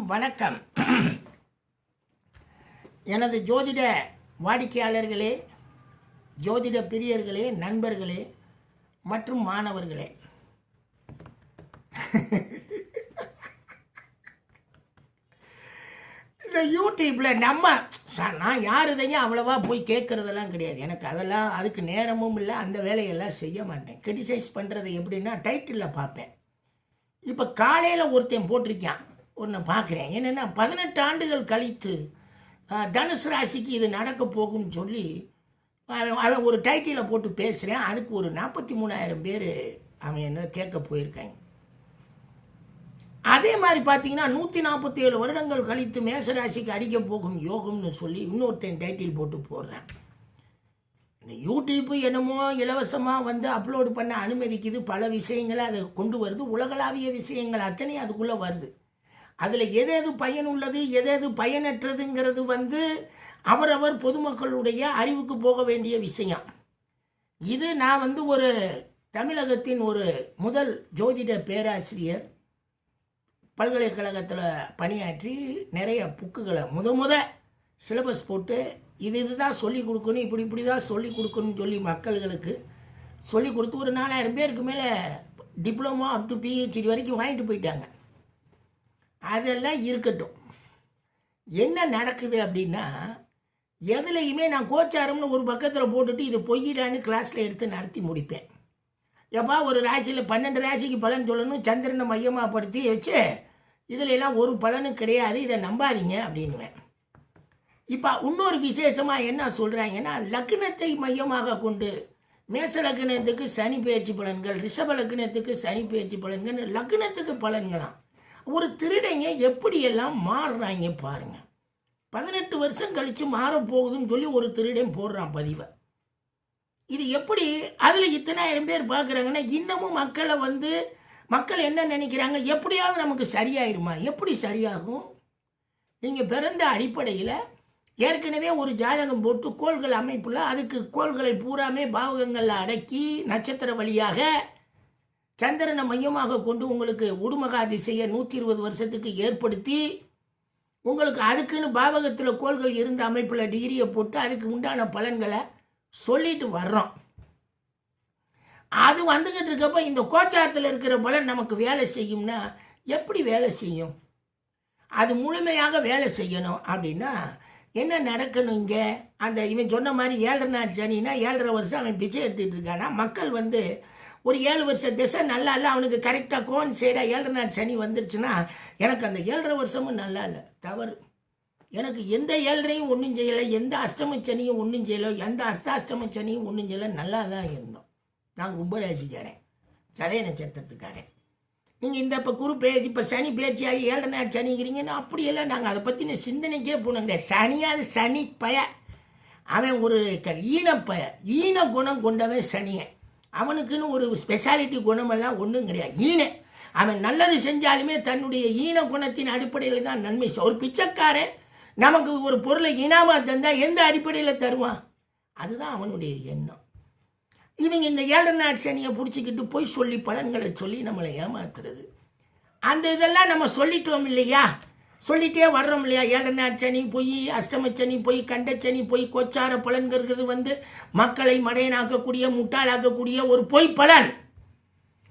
வணக்கம். எனது ஜோதிட வாடிக்கையாளர்களே, ஜோதிட பிரியர்களே, நண்பர்களே மற்றும் மாணவர்களே, இந்த யூடியூப்பில் நான் யார் இதையும் அவ்வளோவா போய் கேட்குறதெல்லாம் கிடையாது. எனக்கு அதெல்லாம் அதுக்கு நேரமும் இல்லை, அந்த வேலையெல்லாம் செய்ய மாட்டேன். கிரிட்டிசைஸ் பண்ணுறது எப்படின்னா டைட்டிலில் பார்ப்பேன். இப்போ காலையில் ஒருத்தன் போட்டிருக்கான், ஒன்று பார்க்குறேன். என்னென்னா 18 ஆண்டுகள் கழித்து தனுசு ராசிக்கு இது நடக்க போகும்னு சொல்லி அவன் ஒரு டைட்டிலில் போட்டு பேசுகிறேன். அதுக்கு ஒரு 43,000 பேர் அவன் என்ன கேட்க போயிருக்காங்க. அதே மாதிரி பார்த்தீங்கன்னா 147 வருடங்கள் கழித்து மேசராசிக்கு அடிக்க போகும் யோகம்னு சொல்லி இன்னொருத்தன் டைட்டில் போட்டு போடுறேன். இந்த யூடியூப்பு என்னமோ இலவசமாக வந்து அப்லோடு பண்ண அனுமதிக்குது, பல விஷயங்களை அதை கொண்டு வருது, உலகளாவிய விஷயங்கள் அத்தனை அதுக்குள்ளே வருது. அதில் எது பயனுள்ளது எது பயனற்றதுங்கிறது வந்து அவரவர் பொதுமக்களுடைய அறிவுக்கு போக வேண்டிய விஷயம். இது நான் வந்து ஒரு தமிழகத்தின் ஒரு முதல் ஜோதிட பேராசிரியர், பல்கலைக்கழகத்தில் பணியாற்றி நிறைய புக்குகளை முத சிலபஸ் போட்டு இதுதான் சொல்லிக் கொடுக்கணும், இப்படி தான் சொல்லிக் கொடுக்கணும்னு சொல்லி மக்கள்களுக்கு சொல்லிக் கொடுத்து ஒரு 4,000 பேருக்கு மேலே டிப்ளமோ அப் டு PhD வரைக்கும் வாங்கிட்டு போயிட்டாங்க. அதெல்லாம் இருக்கட்டும். என்ன நடக்குது அப்படின்னா, எதுலையுமே நான் கோச்சாரம்னு ஒரு பக்கத்தில் போட்டுட்டு இது பொய்யிடான்னு கிளாஸில் எடுத்து நடத்தி முடிப்பேன். எப்பா ஒரு ராசியில் 12 ராசிக்கு பலன் சொல்லணும், சந்திரனை மையமாக படுத்தி வச்சு இதில் எல்லாம் ஒரு பலனும் கிடையாது, இதை நம்பாதீங்க அப்படின்னுவேன். இப்போ இன்னொரு விசேஷமாக என்ன சொல்கிறாங்கன்னா, லக்னத்தை மையமாக கொண்டு மேச லக்னத்துக்கு சனி பயிற்சி பலன்கள், ரிஷப லக்னத்துக்கு சனி பயிற்சி பலன்கள், லக்னத்துக்கு பலன்களாம். ஒரு திருடங்க எப்படியெல்லாம் மாறுறாங்க பாருங்கள். 18 வருஷம் கழித்து மாறப்போகுதுன்னு சொல்லி ஒரு திருடன் போடுறான் பதிவை. இது எப்படி அதில் இத்தனாயிரம் பேர் பார்க்குறாங்கன்னா, இன்னமும் மக்கள் என்ன நினைக்கிறாங்க, எப்படியாவது நமக்கு சரியாயிருமா? எப்படி சரியாகும்? நீங்கள் பிறந்த அடிப்படையில் ஏற்கனவே ஒரு ஜாதகம் போட்டு கோள்கள் அமைப்பில் அதுக்கு கோள்களை பூராமே பாவகங்களில் அடக்கி நட்சத்திர வழியாக சந்திரனை மையமாக கொண்டு உங்களுக்கு உடுமகா திசையை 120 வருஷத்துக்கு ஏற்படுத்தி உங்களுக்கு அதுக்குன்னு பாவகத்தில் கோள்கள் இருந்த அமைப்பில் டிகிரியை போட்டு அதுக்கு உண்டான பலன்களை சொல்லிட்டு வர்றோம். அது வந்துக்கிட்டு இருக்கப்போ இந்த கோச்சாரத்தில் இருக்கிற பலன் நமக்கு வேலை செய்யும்னா எப்படி வேலை செய்யும்? அது முழுமையாக வேலை செய்யணும் அப்படின்னா என்ன நடக்கணும்? இங்கே அந்த இவன் சொன்ன மாதிரி 7.5 நாள் சனினா 7.5 வருஷம் அவன் பிச்சை எடுத்துகிட்டு இருக்கானா, மக்கள் வந்து ஒரு 7 வருஷ திசை நல்லா இல்லை, அவனுக்கு கரெக்டாக கோன் சைடாக 7.5 நாள் சனி வந்துருச்சுன்னா எனக்கு அந்த 7.5 வருஷமும் நல்லா இல்லை, தவறு. எனக்கு எந்த 7.5யும் ஒன்றும் செய்யலை, எந்த அஷ்டம சனியும் ஒன்றும் செய்யலை, எந்த அஷ்டாஷ்டம சனியும் ஒன்றும் செய்யலை, நல்லா தான் இருந்தோம். நான் கும்பராசிக்காரன், சதய நட்சத்திரத்துக்காரன். நீங்கள் இந்த இப்போ இப்போ சனி பேர்ச்சியாகி 7.5 நாள் சனிங்கிறீங்கன்னா அப்படியெல்லாம் நாங்கள் அதை பற்றின சிந்தனைக்கே போனோம் கிடையாது. சனியாவது சனி பய, அவன் ஒரு ஈன குணம் கொண்டவன் சனியன். அவனுக்குன்னு ஒரு ஸ்பெஷாலிட்டி குணமெல்லாம் ஒன்றும் கிடையாது. அவன் நல்லது செஞ்சாலுமே தன்னுடைய ஈன குணத்தின் அடிப்படையில் தான் நன்மை. ஒரு பிச்சைக்காரன் நமக்கு ஒரு பொருளை இனாமா தந்தால் எந்த அடிப்படையில் தருவான்? அதுதான் அவனுடைய எண்ணம். இவங்க இந்த 7.5 நாள் சனியை பிடிச்சிக்கிட்டு போய் சொல்லி பலன்களை சொல்லி நம்மளை ஏமாத்துறது. அந்த இதெல்லாம் நம்ம சொல்லிட்டோம் இல்லையா, சொல்லிகிட்டே வர்றோம் இல்லையா. 7.5 நாள் சனி போய், அஷ்டமச்சனி போய், கண்டச்சனி போய், கோச்சார பலன்கிறது வந்து மக்களை மடையனாக்கக்கூடிய முட்டாளாக்கக்கூடிய ஒரு பொய் பலன்.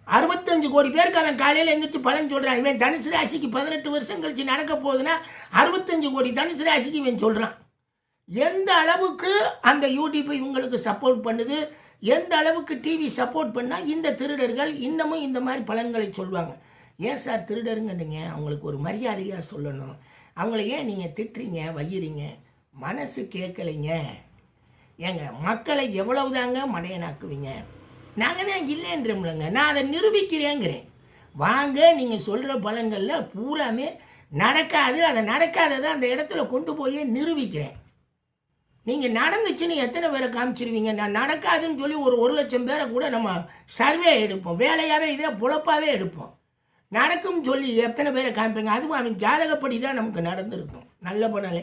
65 கோடி பேருக்கு அவன் காலையில் எழுந்திரிச்சு பலன் சொல்கிறான். இவன் தனுசு ராசிக்கு 18 வருஷம் கழிச்சு நடக்க போகுதுன்னா 65 கோடி தனுசு ராசிக்கு இவன் சொல்கிறான். எந்த அளவுக்கு அந்த யூடியூப் இவங்களுக்கு சப்போர்ட் பண்ணுது, எந்த அளவுக்கு டிவி சப்போர்ட் பண்ணால் இந்த திருடர்கள் இன்னமும் இந்த மாதிரி பலன்களை சொல்லுவாங்க. ஏன் சார் திருடருங்கன்னுங்க, அவங்களுக்கு ஒரு மரியாதையாக சொல்லணும். அவங்கள ஏன் நீங்கள் திட்டுறீங்க வையிறீங்க? மனசு கேட்கலைங்க. ஏங்க மக்களை எவ்வளவுதாங்க மடையனாக்குவீங்க? நாங்கள் தான் இல்லைன்றோம்லங்க, நான் அதை நிரூபிக்கிறேங்கிறேன். வாங்க, நீங்கள் சொல்கிற பலன்களில் பூராமே நடக்காது, அதை நடக்காததை அந்த இடத்துல கொண்டு போய் நிரூபிக்கிறேன். நீங்கள் நடந்துச்சுன்னு எத்தனை பேரை காமிச்சிருவீங்க? நான் நடக்காதுன்னு சொல்லி ஒரு 1,00,000 பேரை கூட நம்ம சர்வே எடுப்போம், வேலையாகவே இதே பொழப்பாகவே எடுப்போம். நடக்கும் சொல்லி எத்தனை பேரை காமிப்பீங்க? அதுவும் அவன் ஜாதகப்படி தான் நமக்கு நடந்திருக்கும், நல்ல பணலை.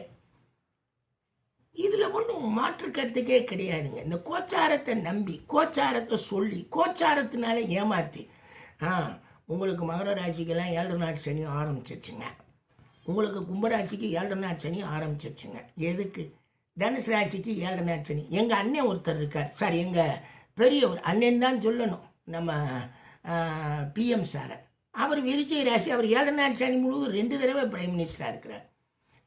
இதில் ஒன்றும் மாற்று கருத்துக்கே கிடையாதுங்க. இந்த கோச்சாரத்தை நம்பி, கோச்சாரத்தை சொல்லி, கோச்சாரத்தினால ஏமாற்றி உங்களுக்கு மகர ராசிக்கெல்லாம் 7.5 நாள் சனி ஆரம்பிச்சிருச்சுங்க. உங்களுக்கு கும்பராசிக்கு 7 நாட் சனி ஆரம்பிச்சிருச்சுங்க. எதுக்கு? தனுசு ராசிக்கு 7 நாட் சனி. எங்கள் அண்ணன் ஒருத்தர் இருக்கார், சார் எங்கள் பெரியவர் அண்ணன் தான் சொல்லணும், நம்ம பிஎம் சாரை. அவர் விருச்சிக ராசி, அவர் 7 நாட் சனி முழுவதும் 2 தடவை பிரைம் மினிஸ்டராக இருக்கிறார்.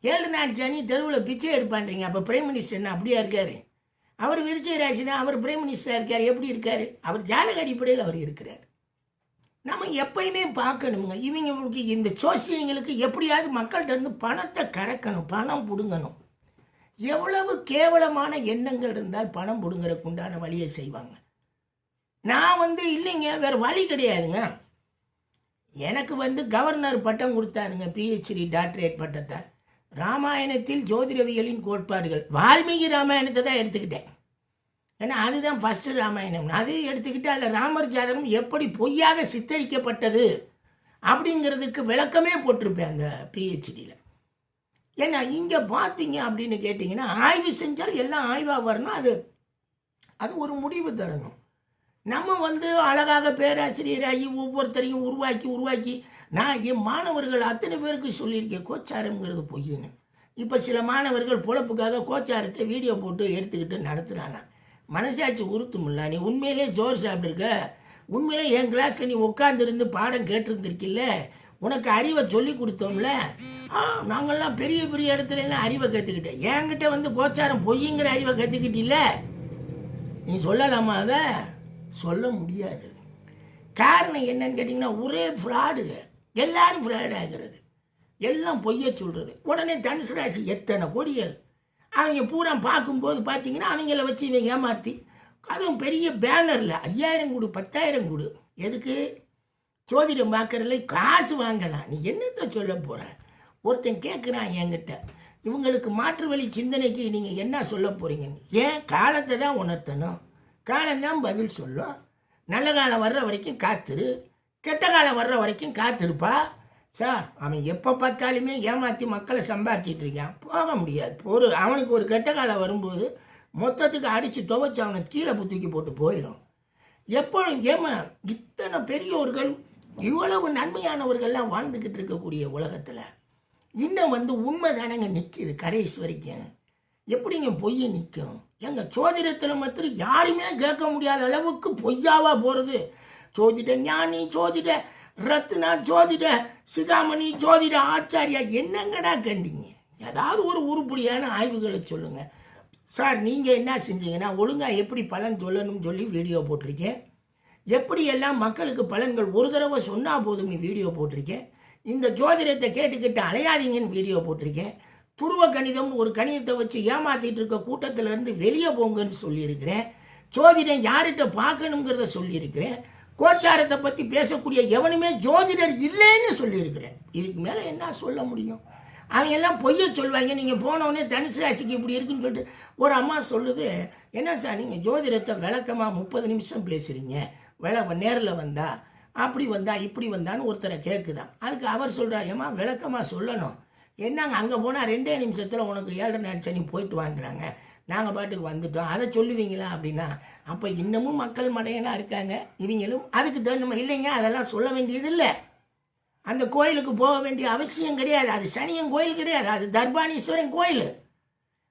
7 நாட் சனி தெருவில் பிச்சை எடுப்பான்றீங்க, அப்போ பிரைம் மினிஸ்டர் என்ன அப்படியா இருக்கார்? அவர் விருச்சிக ராசி தான், அவர் பிரைம் மினிஸ்டராக இருக்கார். எப்படி இருக்கார்? அவர் ஜாதக அடிப்படையில் அவர் இருக்கிறார். நம்ம எப்பயுமே பார்க்கணுங்க, இவங்களுக்கு இந்த சோசியங்களுக்கு எப்படியாவது மக்கள்கிட்ட இருந்து பணத்தை கறக்கணும், பணம் பிடுங்கணும். எவ்வளவு கேவலமான எண்ணங்கள் இருந்தால் பணம் பிடுங்கிறதுக்கு உண்டான வழியை செய்வாங்க. நான் இல்லைங்க, வேறு வழி கிடையாதுங்க. எனக்கு கவர்னர் பட்டம் கொடுத்தாருங்க, பிஹெச்டி டாக்டரேட் பட்டத்தை. ராமாயணத்தில் ஜோதிடவியலின் கோட்பாடுகள், வால்மீகி ராமாயணத்தை தான் எடுத்துக்கிட்டேன். ஏன்னா அதுதான் ஃபஸ்ட்டு ராமாயணம். அது எடுத்துக்கிட்டு அதில் ராமர் ஜாதகம் எப்படி பொய்யாக சித்தரிக்கப்பட்டது அப்படிங்கிறதுக்கு விளக்கமே போட்டிருப்பேன் அந்த பிஹெச்டியில். ஏன்னா இங்கே பார்த்தீங்க அப்படின்னு கேட்டிங்கன்னா, ஆய்வு செஞ்சால் எல்லாம் ஆய்வாக வரணும், அது ஒரு முடிவு தரணும். நம்ம அழகாக பேராசிரியராகி ஒவ்வொருத்தரையும் உருவாக்கி நான் என் மாணவர்கள் அத்தனை பேருக்கு சொல்லியிருக்கேன் கோச்சாரம்ங்கிறது பொய்ன்னு. இப்போ சில மாணவர்கள் பொழப்புக்காக கோச்சாரத்தை வீடியோ போட்டு எடுத்துக்கிட்டு நடத்துகிறானா. மனசாட்சி உறுத்துமில்ல? நீ உண்மையிலே ஜோர் சாப்பிட்ருக்க, உண்மையிலே என் கிளாஸில் நீ உட்காந்துருந்து பாடம் கேட்டிருந்துருக்கில்ல, உனக்கு அறிவை சொல்லி கொடுத்தோம்ல. நாங்கள்லாம் பெரிய பெரிய இடத்துலலாம் அறிவை கற்றுக்கிட்டேன், என்கிட்ட கோச்சாரம் பொய்ங்கிற அறிவை கற்றுக்கிட்டில்ல, நீ சொல்லலாமா? அதை சொல்ல முடியாது. காரணம் என்னன்னு கேட்டிங்கன்னா, ஒரே ஃப்ராடுங்க, எல்லாரும் ஃப்ராட் ஆகிறது, எல்லாம் பொய்ய சொல்கிறது. உடனே தனுசு ராசி எத்தனை கொடிகள் அவங்க பூரா பார்க்கும்போது பார்த்தீங்கன்னா அவங்கள வச்சு இவன் ஏமாற்றி, அதுவும் பெரிய பேனரில் 5000 கொடு 10,000 கொடு. எதுக்கு? ஜோதிடம் பார்க்கறதுல காசு வாங்கலாம். நீ என்னத்தை சொல்ல போகிற? ஒருத்தன் கேட்குறான் என்கிட்ட, இவங்களுக்கு மாற்று வழி சிந்தனைக்கு நீங்கள் என்ன சொல்ல போகிறீங்கன்னு. ஏன்? காலத்தை தான் உணர்த்தணும், காலம்தான் பதில் சொல்லும். நல்ல காலம் வர்ற வரைக்கும் காத்துரு, கெட்ட காலம் வர்ற வரைக்கும் காத்திருப்பா. சார் அவன் எப்போ பார்த்தாலுமே ஏமாற்றி மக்களை சம்பாரிச்சிட்டு இருக்கான், போக முடியாது. அவனுக்கு ஒரு கெட்ட காலம் வரும்போது மொத்தத்துக்கு அடித்து துவைச்சி அவனை கீழே தூக்கி போட்டு போயிடும். எப்பொழுதும் இத்தனை பெரியோர்கள் இவ்வளவு நன்மையானவர்கள்லாம் வாழ்ந்துக்கிட்டு இருக்கக்கூடிய உலகத்தில் இன்னும் உண்மை தானங்க நிற்கிது கடைசி வரைக்கும். எப்படிங்க பொய்ய நிற்கும்? எங்கள் ஜோதிடத்தில் மாத்திரம் யாருமே கேட்க முடியாத அளவுக்கு பொய்யாவா போகிறது. ஜோதிட ஞானி, ஜோதிட ரத்னா, ஜோதிட சிகாமணி, ஜோதிட ஆச்சாரியா, என்னங்கடா கண்டிங்க? ஏதாவது ஒரு உருப்படியான ஆய்வுகளை சொல்லுங்கள். சார் நீங்கள் என்ன செஞ்சீங்கன்னா, ஒழுங்காக எப்படி பலன் சொல்லணும்னு சொல்லி வீடியோ போட்டிருக்கேன். எப்படியெல்லாம் மக்களுக்கு பலன்கள் ஒரு தடவை சொன்னால் போதும்னு வீடியோ போட்டிருக்கேன். இந்த ஜோதிடத்தை கேட்டுக்கிட்டு அலையாதீங்கன்னு வீடியோ போட்டிருக்கேன். துருவ கணிதம்னு ஒரு கணிதத்தை வச்சு ஏமாற்றிட்டு இருக்க கூட்டத்திலேருந்து வெளியே போங்கன்னு சொல்லியிருக்கிறேன். ஜோதிடம் யார்கிட்ட பார்க்கணுங்கிறத சொல்லியிருக்கிறேன். கோச்சாரத்தை பற்றி பேசக்கூடிய எவனுமே ஜோதிடர் இல்லைன்னு சொல்லியிருக்கிறேன். இதுக்கு மேலே என்ன சொல்ல முடியும்? அவங்க எல்லாம் பொய்ய சொல்லுவாங்க. நீங்கள் போனவுடனே தனுசு ராசிக்கு இப்படி இருக்குன்னு சொல்லிட்டு ஒரு அம்மா சொல்லுது, என்ன சார் நீங்கள் ஜோதிடத்தை விளக்கமாக 30 நிமிஷம் பேசுகிறீங்க, நேரில் வந்தா அப்படி வந்தா இப்படி வந்தான்னு ஒருத்தரை கேட்குதான். அதுக்கு அவர் சொல்கிறார், ஏம்மா விளக்கமாக சொல்லணும், என்னங்க அங்கே போனால் 2 நிமிஷத்தில் உனக்கு 7 நாட் சனி போயிட்டு வாங்குறாங்க, நாங்கள் பாட்டுக்கு வந்துட்டோம், அதை சொல்லுவீங்களா அப்படின்னா. அப்போ இன்னமும் மக்கள் மடையனாக இருக்காங்க. இவங்களும் அதுக்கு தகுந்த இல்லைங்க, அதெல்லாம் சொல்ல வேண்டியதில்லை. அந்த கோயிலுக்கு போக வேண்டிய அவசியம் கிடையாது. அது சனியன் கோயில் கிடையாது, அது தர்பானீஸ்வரன் கோயில்.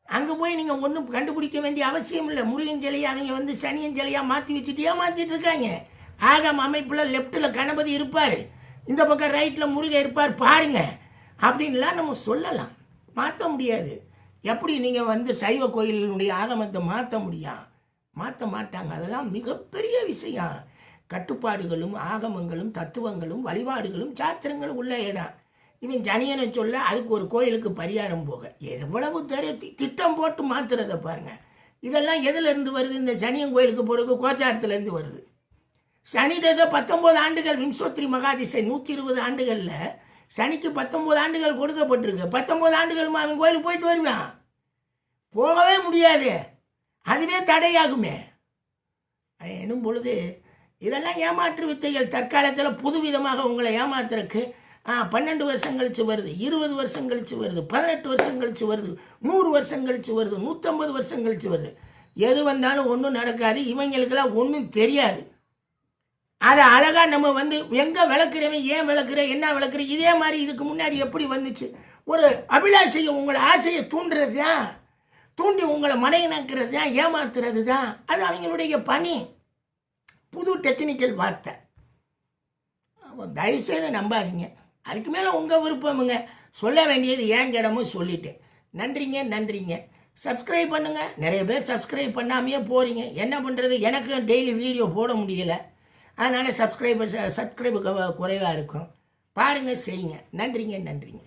அங்கே போய் நீங்கள் ஒன்றும் கண்டுபிடிக்க வேண்டிய அவசியம் இல்லை. முருகன் சிலையை அவங்க சனியன் சிலையாக மாற்றி வச்சுட்டு ஏமாற்றிட்டு இருக்காங்க. ஆகம் அமைப்பில் லெஃப்ட்டில் கணபதி இருப்பார், இந்த பக்கம் ரைட்டில் முருகன் இருப்பார் பாருங்க அப்படின்லாம் நம்ம சொல்லலாம். மாற்ற முடியாது. எப்படி நீங்கள் சைவ கோயிலினுடைய ஆகமத்தை மாற்ற முடியும்? மாற்ற மாட்டாங்க. அதெல்லாம் மிகப்பெரிய விஷயம். கட்டுப்பாடுகளும் ஆகமங்களும் தத்துவங்களும் வழிபாடுகளும் சாத்திரங்களும் உள்ள இடம். இவன் ஜனியனை சொல்ல அதுக்கு ஒரு கோயிலுக்கு பரிகாரம் போக எவ்வளவு திட்டம் போட்டு மாற்றுறதை பாருங்கள். இதெல்லாம் எதுலேருந்து வருது? இந்த சனியன் கோயிலுக்கு போகிறதுக்கு கோச்சாரத்துலேருந்து வருது. சனி தசை 19 ஆண்டுகள், விம்சோத்ரி மகாதிசை 120 ஆண்டுகளில் சனிக்கு 19 ஆண்டுகள் கொடுக்கப்பட்டிருக்கு. 19 ஆண்டுகள் அவன் கோயிலுக்கு போயிட்டு வருவான், போகவே முடியாது, அதுவே தடையாகுமே. எனும் பொழுது இதெல்லாம் ஏமாற்று வித்தைகள். தற்காலத்தில் புதுவிதமாக உங்களை ஏமாத்துறதுக்கு 12 வருஷம் கழிச்சு வருது, 20 வருஷம் கழிச்சு வருது, 18 வருஷம் கழிச்சு வருது, 100 வருஷம் கழிச்சு வருது, 150 வருஷம் கழிச்சு வருது. எது வந்தாலும் ஒன்றும் நடக்காது. இவங்களுக்கெல்லாம் ஒன்றும் தெரியாது. அதை அழகாக நம்ம எங்கே விளக்குறவன், ஏன் விளக்குற, என்ன விளக்குற, இதே மாதிரி இதுக்கு முன்னாடி எப்படி வந்துச்சு, ஒரு அபிலாஷையை உங்களை ஆசையை தூண்டுறது தான், தூண்டி உங்களை மடையினாக்கிறது தான், ஏமாத்துறது தான். அது அவங்களுடைய பணி. புது டெக்னிக்கல் வார்த்தை. தயவுசெய்து நம்பாதீங்க. அதுக்கு மேலே உங்கள் விருப்பமுங்க. சொல்ல வேண்டியது ஏன் இடமும் சொல்லிட்டேன். நன்றிங்க. சப்ஸ்கிரைப் பண்ணுங்கள். நிறைய பேர் சப்ஸ்கிரைப் பண்ணாமையே போகிறீங்க. என்ன பண்ணுறது, எனக்கு டெய்லி வீடியோ போட முடியலை. அதனால் சப்ஸ்கிரைபு குறைவாக இருக்கும். பாருங்கள், செய்யுங்க. நன்றிங்க.